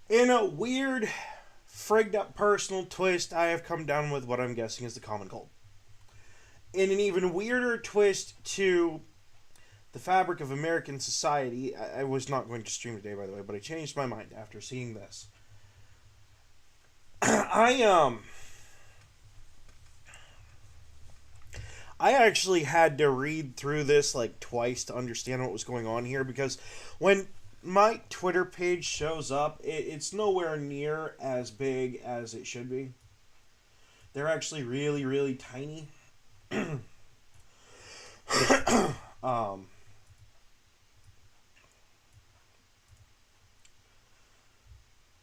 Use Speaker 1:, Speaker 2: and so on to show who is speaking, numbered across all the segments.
Speaker 1: In a weird, frigged up personal twist, I have come down with what I'm guessing is the common cold. In an even weirder twist to the fabric of American society, I was not going to stream today, by the way, but I changed my mind after seeing this. I I actually had to read through this like twice to understand what was going on here because when my Twitter page shows up, it's nowhere near as big as it should be. They're actually really, really tiny. um,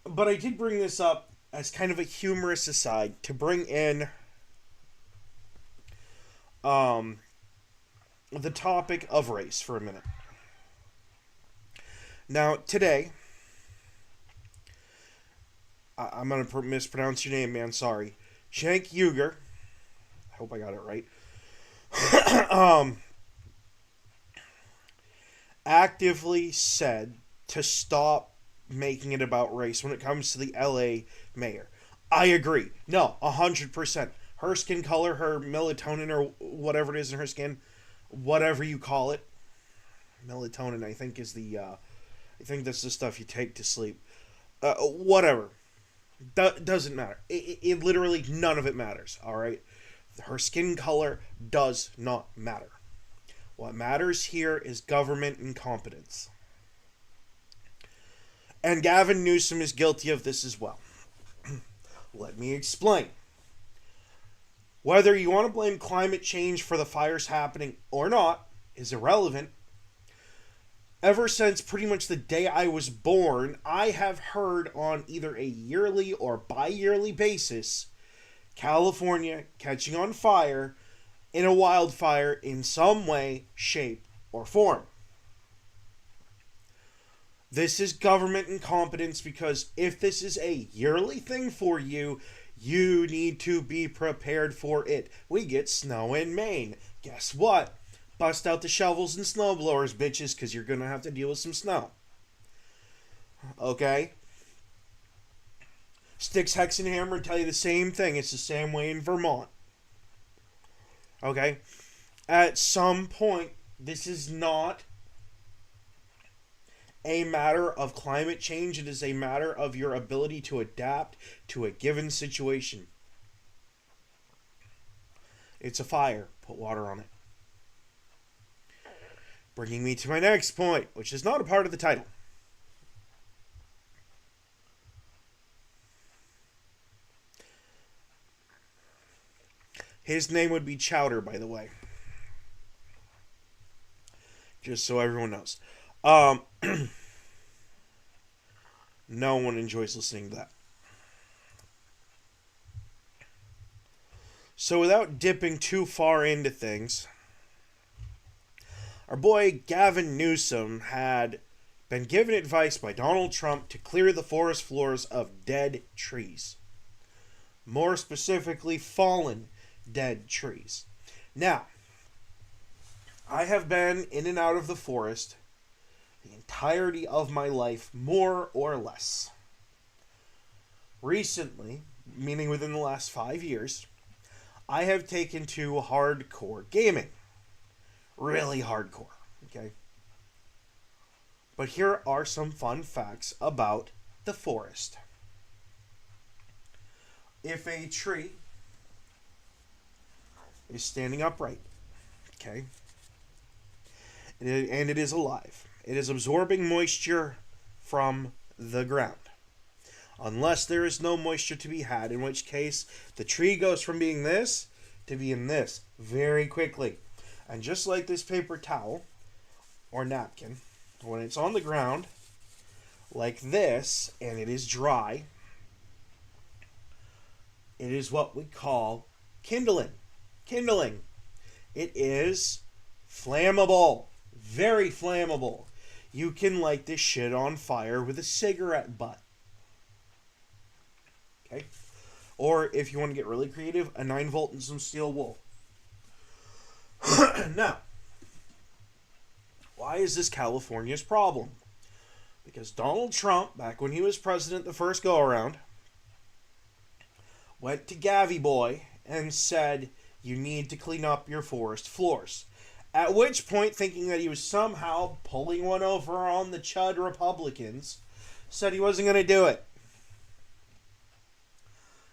Speaker 1: but I did bring this up as kind of a humorous aside to bring in um, the topic of race for a minute. Now, today, I'm going to mispronounce your name, man. Sorry. Cenk Uygur. I hope I got it right. um, actively said to stop making it about race when it comes to the LA mayor. I agree. No, 100%. Her skin color, her melatonin, or whatever it is in her skin, whatever you call it. Melatonin, I think, is the. I think that's the stuff you take to sleep. Whatever. Doesn't matter. It literally, none of it matters, alright? Her skin color does not matter. What matters here is government incompetence. And Gavin Newsom is guilty of this as well. Let me explain. Whether you want to blame climate change for the fires happening or not is irrelevant. Ever since pretty much the day I was born, I have heard on either a yearly or bi-yearly basis California catching on fire in a wildfire in some way, shape, or form. This is government incompetence because if this is a yearly thing for you, you need to be prepared for it. We get snow in Maine. Guess what? Bust out the shovels and snowblowers, bitches, because you're going to have to deal with some snow. Okay? Styx, Hex, and Hammer tell you the same thing. It's the same way in Vermont. Okay? At some point, this is not a matter of climate change. It is a matter of your ability to adapt to a given situation. It's a fire. Put water on it. Bringing me to my next point, which is not a part of the title. His name would be Chowder, by the way. Just so everyone knows. No one enjoys listening to that. So without dipping too far into things, our boy Gavin Newsom had been given advice by Donald Trump to clear the forest floors of dead trees. More specifically, fallen dead trees. Now, I have been in and out of the forest the entirety of my life, more or less. Recently, meaning within the last 5 years, I have taken to hardcore gaming. Really hardcore, okay? But here are some fun facts about the forest. If a tree is standing upright, okay, and it is alive, it is absorbing moisture from the ground. Unless there is no moisture to be had, in which case the tree goes from being this to being this very quickly. And just like this paper towel or napkin, when it's on the ground like this and it is dry, it is what we call kindling. Kindling. It is flammable. Very flammable. You can light this shit on fire with a cigarette butt. Okay? Or if you want to get really creative, a 9-volt and some steel wool. Now, why is this California's problem? Because Donald Trump, back when he was president the first go around, went to Gavy Boy and said, "You need to clean up your forest floors." At which point, thinking that he was somehow pulling one over on the Chud Republicans, said he wasn't going to do it.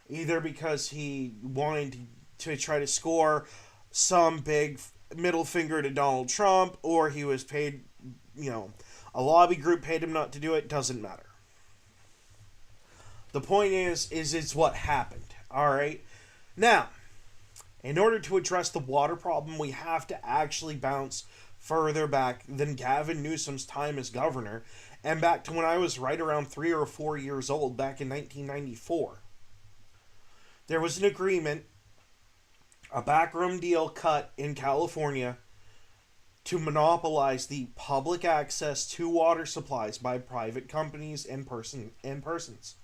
Speaker 1: Either because he wanted to try to score some big middle finger to Donald Trump, or he was paid, a lobby group paid him not to do it, doesn't matter. The point is it's what happened, alright? Now, in order to address the water problem, we have to actually bounce further back than Gavin Newsom's time as governor, and back to when I was right around 3 or 4 years old, back in 1994. There was an agreement, a backroom deal cut in California to monopolize the public access to water supplies by private companies and persons.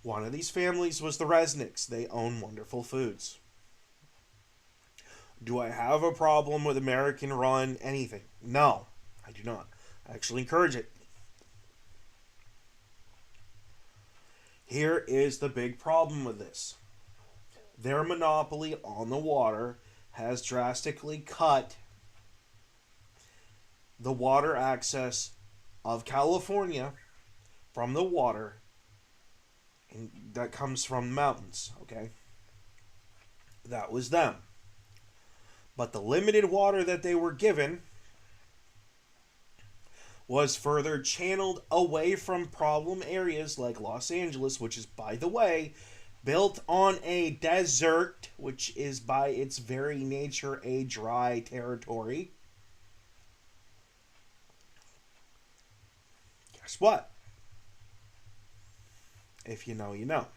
Speaker 1: One of these families was the Resnicks. They own Wonderful Foods. Do I have a problem with American-run anything? No, I do not. I actually encourage it. Here is the big problem with this. Their monopoly on the water has drastically cut the water access of California from the water and that comes from the mountains, okay? That was them. But the limited water that they were given was further channeled away from problem areas like Los Angeles, which is, by the way, built on a desert, which is by its very nature a dry territory. Guess what? If you know, you know.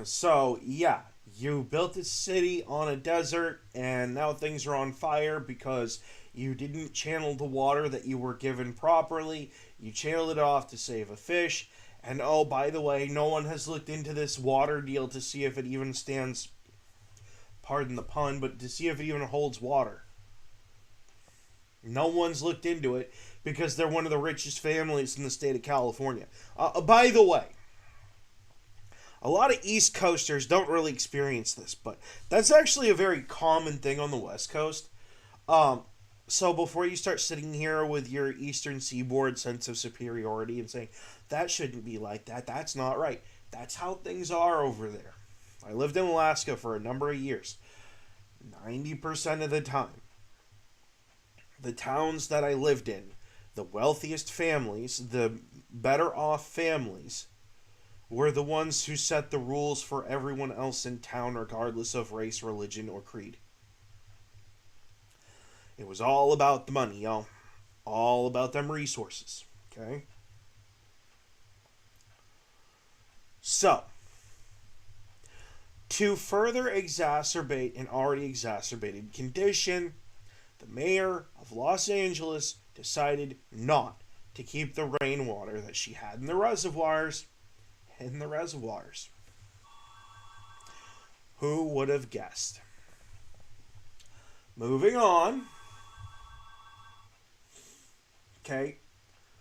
Speaker 1: So, yeah, you built this city on a desert, and now things are on fire because you didn't channel the water that you were given properly. You channeled it off to save a fish. And oh, by the way, no one has looked into this water deal to see if it even stands, pardon the pun, but to see if it even holds water. No one's looked into it because they're one of the richest families in the state of California. By the way, a lot of East Coasters don't really experience this, but that's actually a very common thing on the West Coast. So before you start sitting here with your Eastern Seaboard sense of superiority and saying, that shouldn't be like that, that's not right. That's how things are over there. I lived in Alaska for a number of years. 90% of the time, the towns that I lived in, the wealthiest families, the better off families, were the ones who set the rules for everyone else in town, regardless of race, religion, or creed. It was all about the money, y'all. All about them resources. Okay? So, to further exacerbate an already exacerbated condition, the mayor of Los Angeles decided not to keep the rainwater that she had in the reservoirs in the reservoirs. Who would have guessed? Moving on. Okay,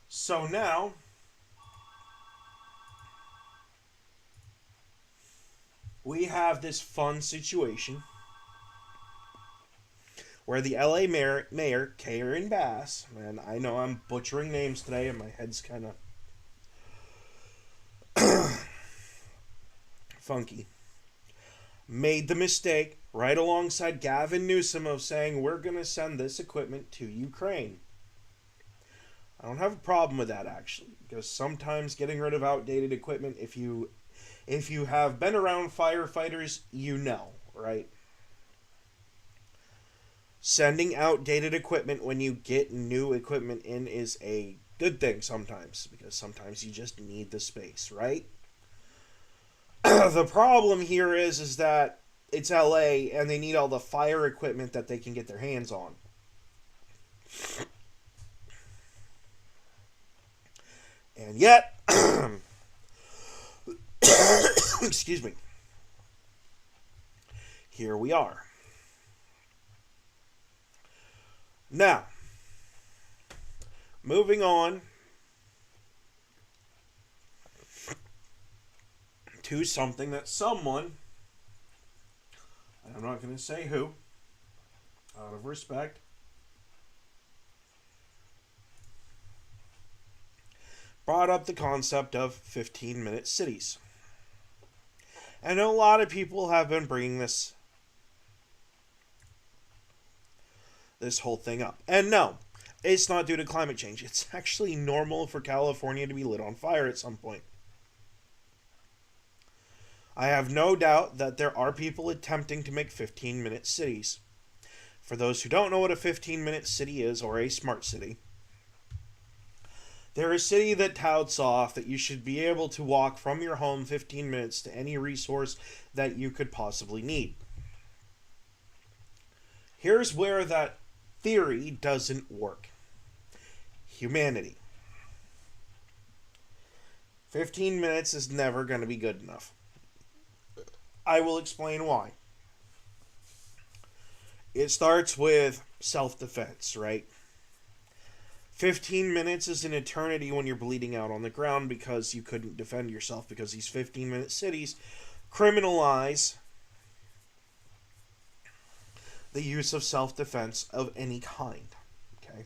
Speaker 1: so now we have this fun situation where the LA mayor Karen Bass, and I know I'm butchering names today and my head's kind of funky, made the mistake right alongside Gavin Newsom of saying, we're going to send this equipment to Ukraine. I don't have a problem with that, actually, because sometimes getting rid of outdated equipment, if you have been around firefighters, you know, right? Sending outdated equipment when you get new equipment in is a good thing sometimes, because sometimes you just need the space, right? The problem here is that it's LA and they need all the fire equipment that they can get their hands on. And yet, excuse me, here we are. Now, moving on to something that someone, and I'm not going to say who, out of respect, brought up the concept of 15-minute cities. I know a lot of people have been bringing this whole thing up. And no, it's not due to climate change. It's actually normal for California to be lit on fire at some point. I have no doubt that there are people attempting to make 15-minute cities. For those who don't know what a 15-minute city is, or a smart city, they're a city that touts off that you should be able to walk from your home 15 minutes to any resource that you could possibly need. Here's where that theory doesn't work. Humanity. 15 minutes is never going to be good enough. I will explain why. It starts with self-defense, right? 15 minutes is an eternity when you're bleeding out on the ground because you couldn't defend yourself, because these 15-minute cities criminalize the use of self-defense of any kind. Okay?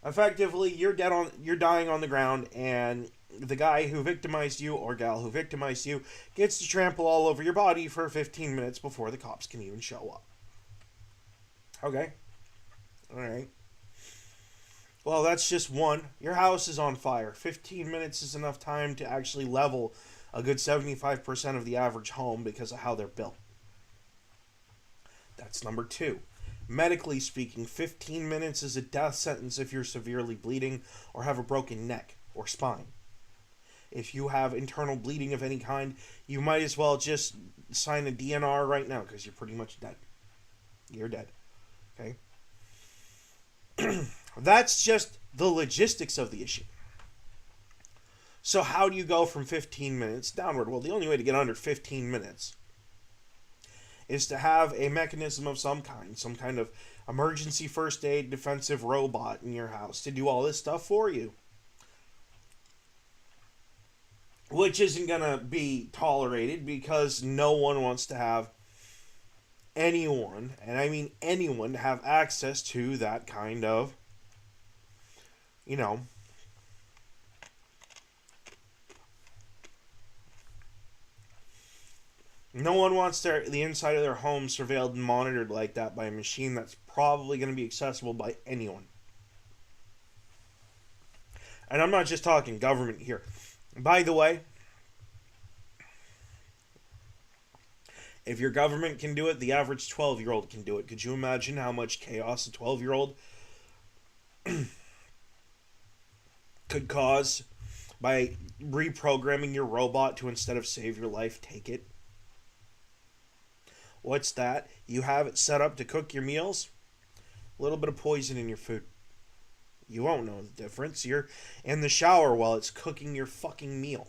Speaker 1: Effectively, you're dying on the ground, and the guy who victimized you or gal who victimized you gets to trample all over your body for 15 minutes before the cops can even show up. Okay? Alright. Well, that's just one. Your house is on fire. 15 minutes is enough time to actually level a good 75% of the average home because of how they're built. That's number two. Medically speaking, 15 minutes is a death sentence if you're severely bleeding or have a broken neck or spine. If you have internal bleeding of any kind, you might as well just sign a DNR right now because you're pretty much dead. You're dead. Okay? That's just the logistics of the issue. So how do you go from 15 minutes downward? Well, the only way to get under 15 minutes is to have a mechanism of some kind of emergency first aid defensive robot in your house to do all this stuff for you. Which isn't going to be tolerated because no one wants to have anyone, and I mean anyone, have access to that kind of, no one wants the inside of their home surveilled and monitored like that by a machine that's probably going to be accessible by anyone. And I'm not just talking government here. By the way, if your government can do it, the average 12-year-old can do it. Could you imagine how much chaos a 12-year-old could cause by reprogramming your robot to, instead of save your life, take it? What's that? You have it set up to cook your meals? A little bit of poison in your food. You won't know the difference. You're in the shower while it's cooking your fucking meal.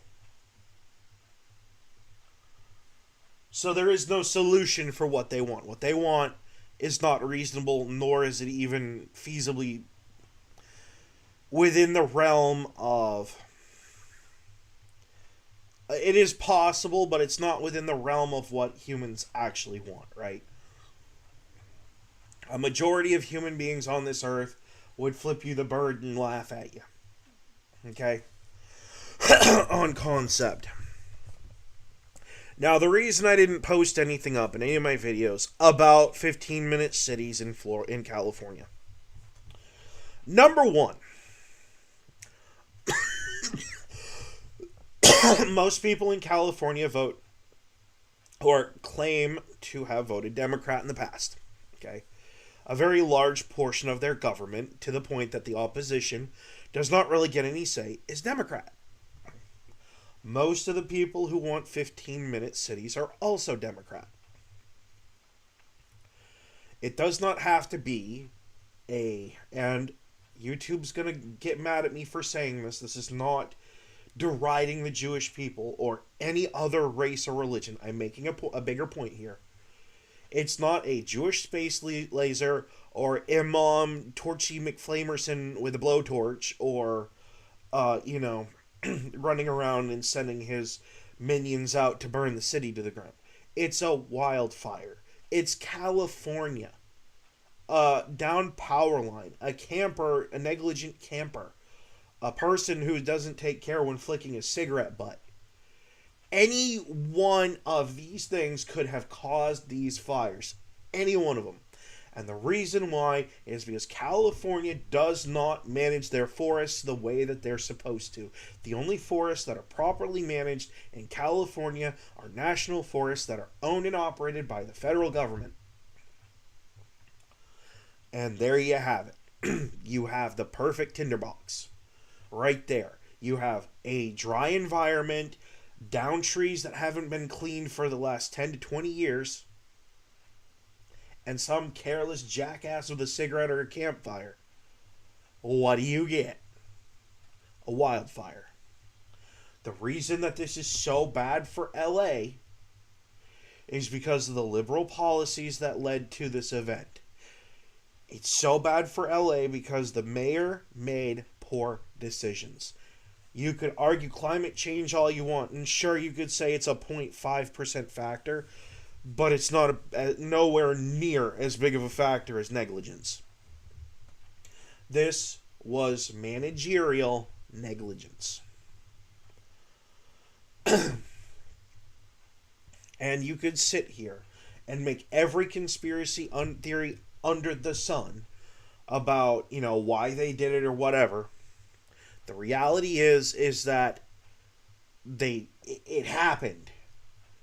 Speaker 1: So there is no solution for what they want. What they want is not reasonable, nor is it even feasibly within the realm of... It is possible, but it's not within the realm of what humans actually want, right? A majority of human beings on this earth would flip you the bird and laugh at you. Okay? On concept. Now, the reason I didn't post anything up in any of my videos about 15-minute cities in California. Number one. Most people in California vote or claim to have voted Democrat in the past. Okay? A very large portion of their government, to the point that the opposition does not really get any say, is Democrat. Most of the people who want 15-minute cities are also Democrat. It does not have to be and YouTube's going to get mad at me for saying this. This is not deriding the Jewish people or any other race or religion. I'm making a bigger point here. It's not a Jewish space laser or Imam Torchy McFlamerson with a blowtorch or, you know, running around and sending his minions out to burn the city to the ground. It's a wildfire. It's California. Down power line. A camper, a negligent camper. A person who doesn't take care when flicking a cigarette butt. Any one of these things could have caused these fires. Any one of them. And the reason why is because California does not manage their forests the way that they're supposed to. The only forests that are properly managed in California are national forests that are owned and operated by the federal government. And there you have it. You have the perfect tinderbox. Right there. You have a dry environment, down trees that haven't been cleaned for the last 10 to 20 years, and some careless jackass with a cigarette or a campfire. What do you get? A wildfire. The reason that this is so bad for LA is because of the liberal policies that led to this event. It's so bad for LA because the mayor made poor decisions. You could argue climate change all you want, and sure, you could say it's a 0.5% factor, but it's not nowhere near as big of a factor as negligence. This was managerial negligence. And you could sit here and make every conspiracy theory under the sun about, you know, why they did it or whatever. The reality is that it happened.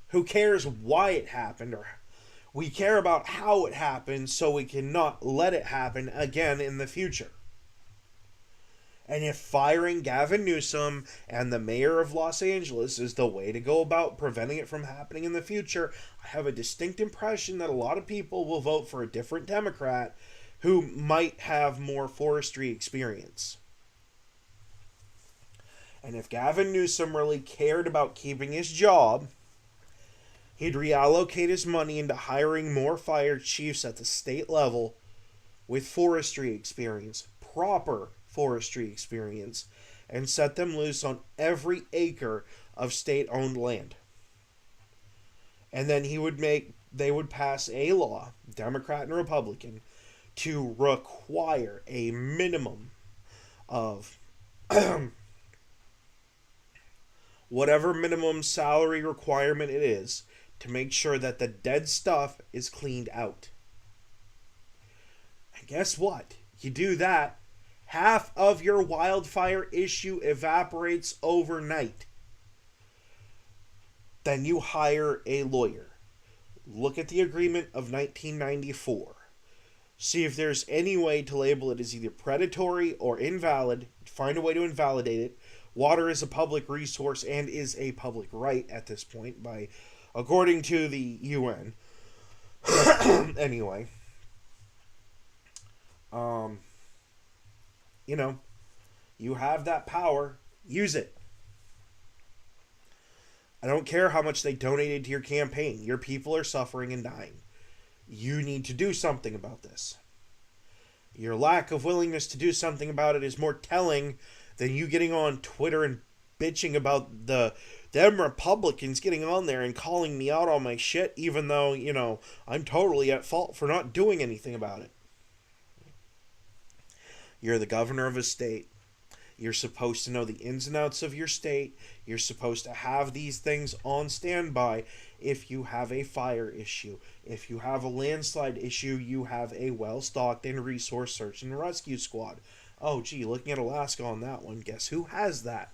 Speaker 1: Who cares why it happened? Or we care about how it happened so we cannot let it happen again in the future. And if firing Gavin Newsom and the mayor of Los Angeles is the way to go about preventing it from happening in the future, I have a distinct impression that a lot of people will vote for a different Democrat who might have more forestry experience. And if Gavin Newsom really cared about keeping his job, he'd reallocate his money into hiring more fire chiefs at the state level with forestry experience, proper forestry experience, and set them loose on every acre of state-owned land. And then they would pass a law, Democrat and Republican, to require a minimum of whatever minimum salary requirement it is to make sure that the dead stuff is cleaned out. And guess what? You do that, half of your wildfire issue evaporates overnight. Then you hire a lawyer. Look at the agreement of 1994. See if there's any way to label it as either predatory or invalid. Find a way to invalidate it. Water is a public resource and is a public right at this point, according to the UN. Anyway, you have that power. Use it. I don't care how much they donated to your campaign. Your people are suffering and dying. You need to do something about this. Your lack of willingness to do something about it is more telling than you getting on Twitter and bitching about them Republicans getting on there and calling me out on my shit, even though, I'm totally at fault for not doing anything about it. You're the governor of a state. You're supposed to know the ins and outs of your state. You're supposed to have these things on standby. If you have a fire issue, if you have a landslide issue, you have a well-stocked and resource search and rescue squad. Oh, gee, looking at Alaska on that one, guess who has that?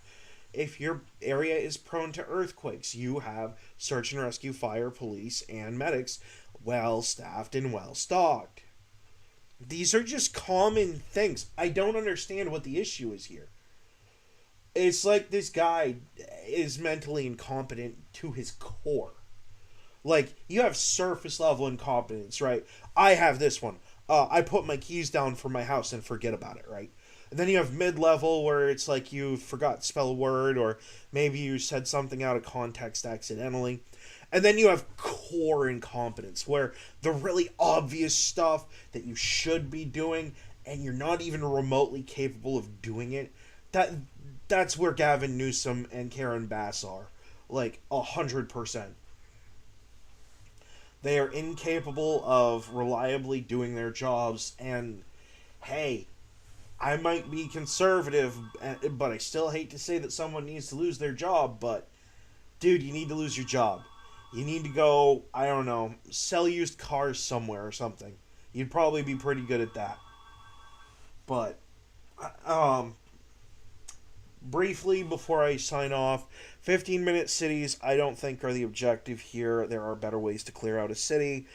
Speaker 1: If your area is prone to earthquakes, you have search and rescue, fire, police, and medics well-staffed and well-stocked. These are just common things. I don't understand what the issue is here. It's like this guy is mentally incompetent to his core. Like, you have surface level incompetence, right? I have this one. I put my keys down for my house and forget about it, right? And then you have mid-level where it's like you forgot to spell a word, or maybe you said something out of context accidentally. And then you have core incompetence, where the really obvious stuff that you should be doing and you're not even remotely capable of doing it. That's where Gavin Newsom and Karen Bass are, like 100%. They are incapable of reliably doing their jobs, and hey, I might be conservative, but I still hate to say that someone needs to lose their job, but dude, you need to lose your job. You need to go, I don't know, sell used cars somewhere or something. You'd probably be pretty good at that. But, um, briefly before I sign off, 15-minute cities I don't think are the objective here. There are better ways to clear out a city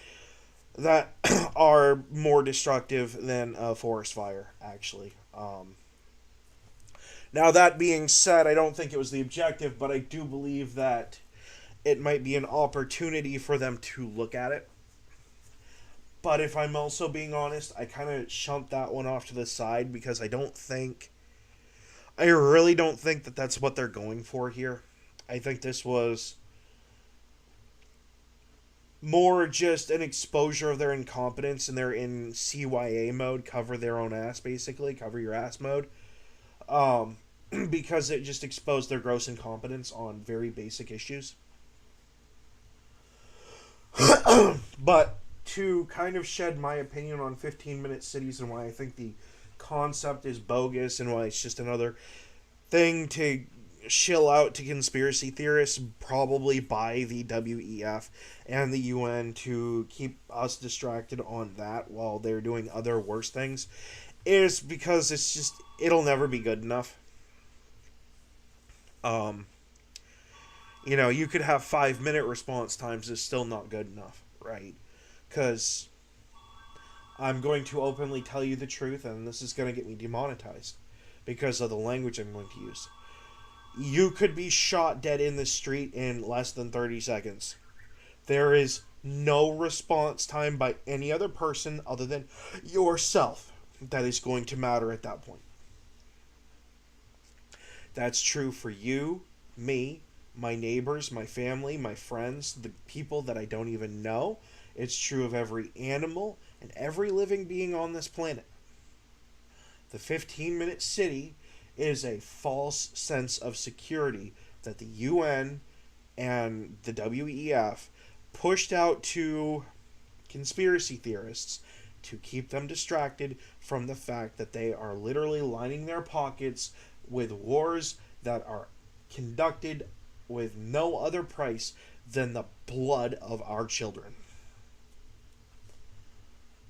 Speaker 1: that are more destructive than a forest fire, actually. Now, that being said, I don't think it was the objective, but I do believe that it might be an opportunity for them to look at it. But if I'm also being honest, I kind of shunt that one off to the side because I really don't think that that's what they're going for here. I think this was more just an exposure of their incompetence, and they're in CYA mode, cover their own ass, basically, cover your ass mode. Um, because it just exposed their gross incompetence on very basic issues. But to kind of shed my opinion on 15-minute cities and why I think the concept is bogus and why it's just another thing to shill out to conspiracy theorists, probably by the WEF and the UN, to keep us distracted on that while they're doing other worse things, is because it'll never be good enough. Um, you could have 5-minute response times, is still not good enough, right? Because I'm going to openly tell you the truth, and this is going to get me demonetized because of the language I'm going to use. You could be shot dead in the street in less than 30 seconds. There is no response time by any other person other than yourself that is going to matter at that point. That's true for you, me, my neighbors, my family, my friends, the people that I don't even know. It's true of every animal and every living being on this planet. The 15-minute city is a false sense of security that the UN and the WEF pushed out to conspiracy theorists to keep them distracted from the fact that they are literally lining their pockets with wars that are conducted with no other price than the blood of our children.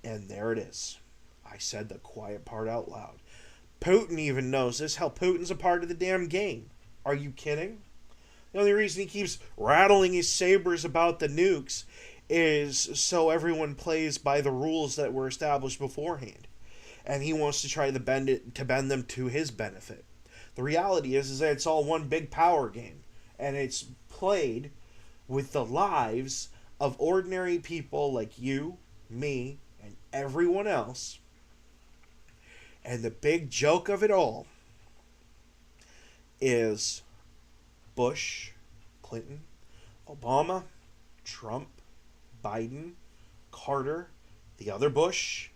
Speaker 1: And there it is. I said the quiet part out loud. Putin even knows this. Hell, Putin's a part of the damn game. Are you kidding? The only reason he keeps rattling his sabers about the nukes is so everyone plays by the rules that were established beforehand. And he wants to try to bend them to his benefit. The reality is that it's all one big power game. And it's played with the lives of ordinary people like you, me, and everyone else. And the big joke of it all is Bush, Clinton, Obama, Trump, Biden, Carter, the other Bush,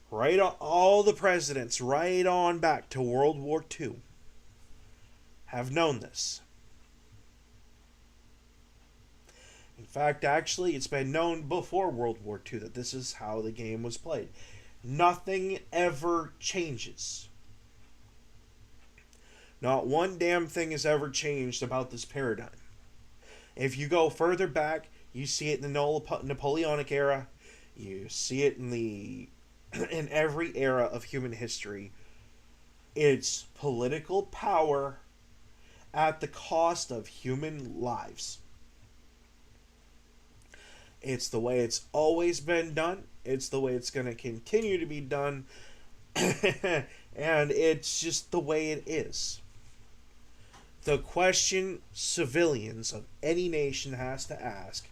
Speaker 1: right on, all the presidents right on back to World War II have known this. In fact, actually, it's been known before World War II that this is how the game was played. Nothing ever changes. Not one damn thing has ever changed about this paradigm. If you go further back, you see it in the Napoleonic era. You see it in every era of human history. It's political power at the cost of human lives. It's the way it's always been done. It's the way it's going to continue to be done. And it's just the way it is. The question civilians of any nation has to ask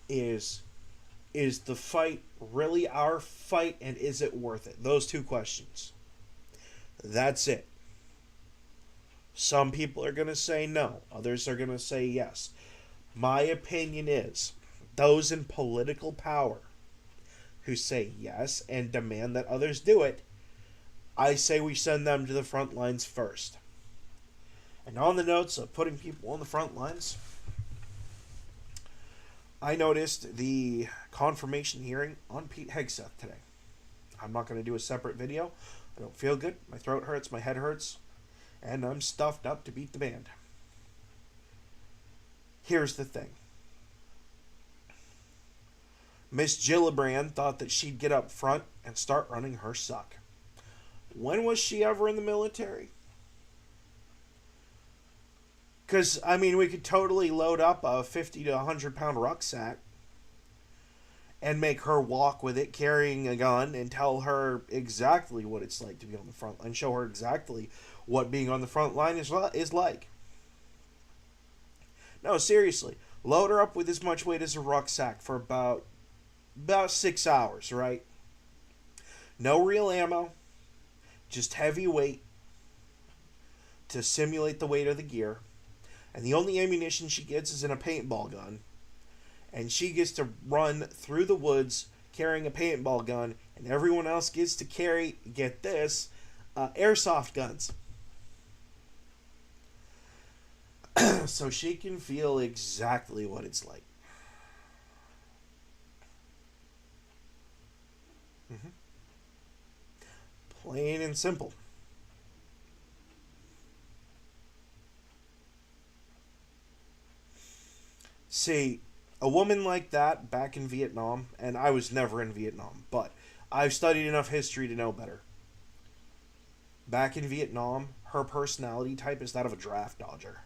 Speaker 1: is the fight really our fight, and is it worth it? Those two questions. That's it. Some people are going to say no. Others are going to say yes. My opinion is those in political power who say yes and demand that others do it, I say we send them to the front lines first. And on the notes of putting people on the front lines, I noticed the confirmation hearing on Pete Hegseth today. I'm not going to do a separate video. I don't feel good. My throat hurts, my head hurts, and I'm stuffed up to beat the band. Here's the thing. Miss Gillibrand thought that she'd get up front and start running her suck. When was she ever in the military? Because, I mean, we could totally load up a 50 to 100 pound rucksack and make her walk with it carrying a gun and tell her exactly what it's like to be on the front line. Show her exactly what being on the front line is like. No, seriously. Load her up with as much weight as a rucksack for about 6 hours, right? No real ammo. Just heavy weight to simulate the weight of the gear. And the only ammunition she gets is in a paintball gun. And she gets to run through the woods carrying a paintball gun. And everyone else gets to carry, get this, airsoft guns. So she can feel exactly what it's like. Mm-hmm. Plain and simple. See, a woman like that back in Vietnam, and I was never in Vietnam, but I've studied enough history to know better. Back in Vietnam, her personality type is that of a draft dodger.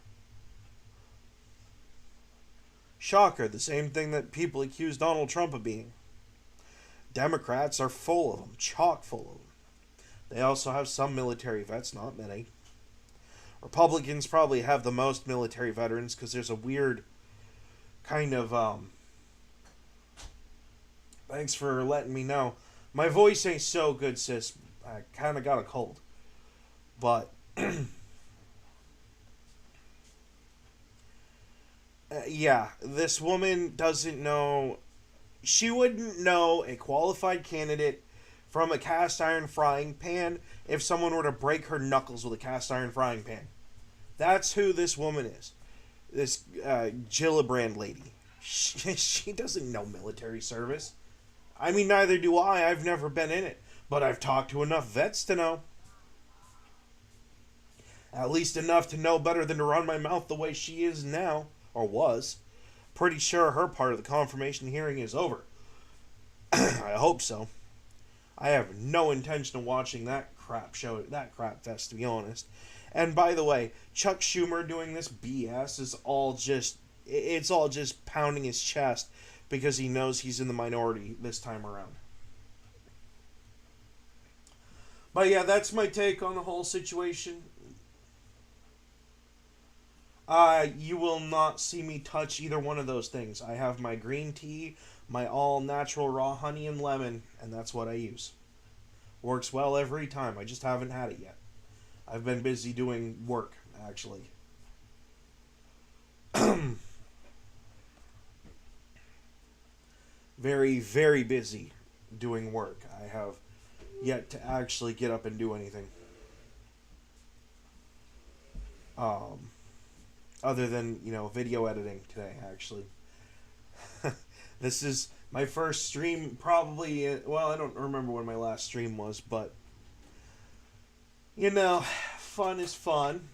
Speaker 1: Shocker, the same thing that people accuse Donald Trump of being. Democrats are full of them, chock full of them. They also have some military vets, not many. Republicans probably have the most military veterans because there's a weird kind of thanks for letting me know. My voice ain't so good, sis. I kind of got a cold. But yeah, this woman doesn't know. She wouldn't know a qualified candidate from a cast iron frying pan if someone were to break her knuckles with a cast iron frying pan. That's who this woman is. This Gillibrand lady. She doesn't know military service. I mean, neither do I. I've never been in it. But I've talked to enough vets to know. At least enough to know better than to run my mouth the way she is now. Or was. Pretty sure her part of the confirmation hearing is over. I hope so. I have no intention of watching that crap show, that crap fest, to be honest. And by the way, Chuck Schumer doing this BS is all just, it's all just pounding his chest because he knows he's in the minority this time around. But yeah, that's my take on the whole situation. You will not see me touch either one of those things. I have my green tea, my all natural raw honey and lemon, and that's what I use. Works well every time. I just haven't had it yet. I've been busy doing work, actually. Very, very busy doing work. I have yet to actually get up and do anything. Other than, video editing today, actually. This is my first stream, probably, well, I don't remember when my last stream was, but, fun is fun.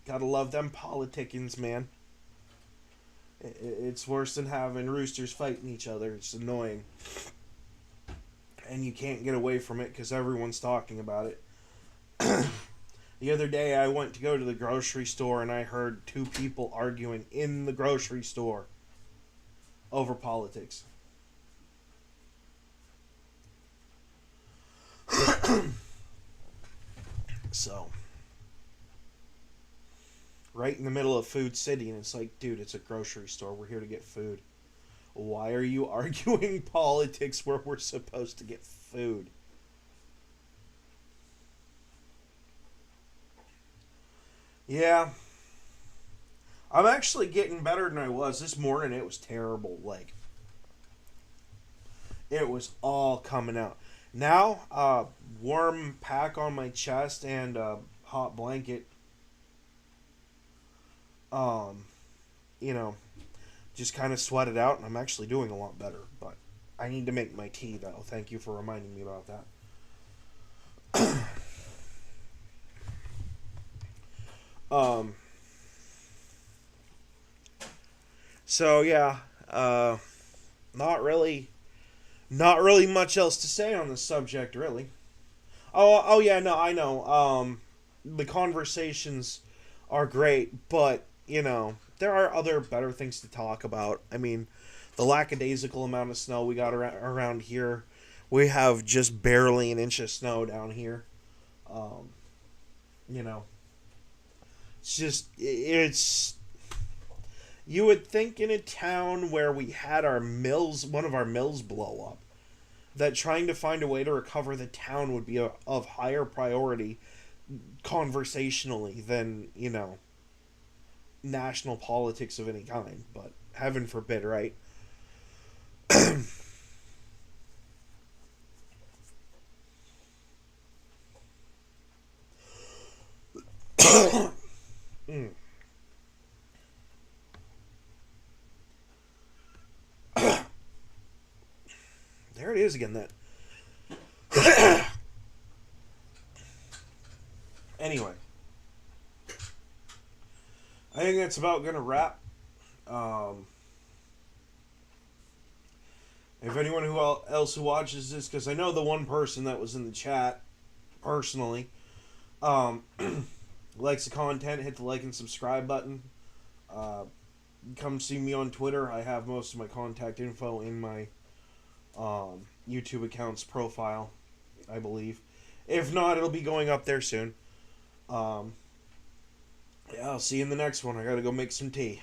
Speaker 1: Gotta love them politicking, man. It's worse than having roosters fighting each other. It's annoying. And you can't get away from it because everyone's talking about it. The other day I went to go to the grocery store and I heard two people arguing in the grocery store over politics. So, right in the middle of Food City, and it's like, dude, it's a grocery store. We're here to get food. Why are you arguing politics where we're supposed to get food? Yeah. I'm actually getting better than I was. This morning it was terrible. Like, it was all coming out. Now, warm pack on my chest and hot blanket. Um, you know, just kind of sweat it out, and I'm actually doing a lot better. But I need to make my tea, though. Thank you for reminding me about that. Um, so yeah, not really, not really much else to say on this subject, really. Oh yeah, no, I know. The conversations are great, but there are other better things to talk about. I mean, the lackadaisical amount of snow we got around here. We have just barely an inch of snow down here. Um, you know, it's. You would think in a town where we had our mills, one of our mills blow up, that trying to find a way to recover the town would be of higher priority conversationally than national politics of any kind. But heaven forbid, right? Mm. There it is again. That anyway. I think that's about gonna wrap. Um, if anyone else who watches this, because I know the one person that was in the chat personally, um, likes the content, hit the like and subscribe button. Uh, Come see me on Twitter. I have most of my contact info in my YouTube account's profile, I believe. If not, it'll be going up there soon. Yeah, I'll see you in the next one. I gotta go make some tea.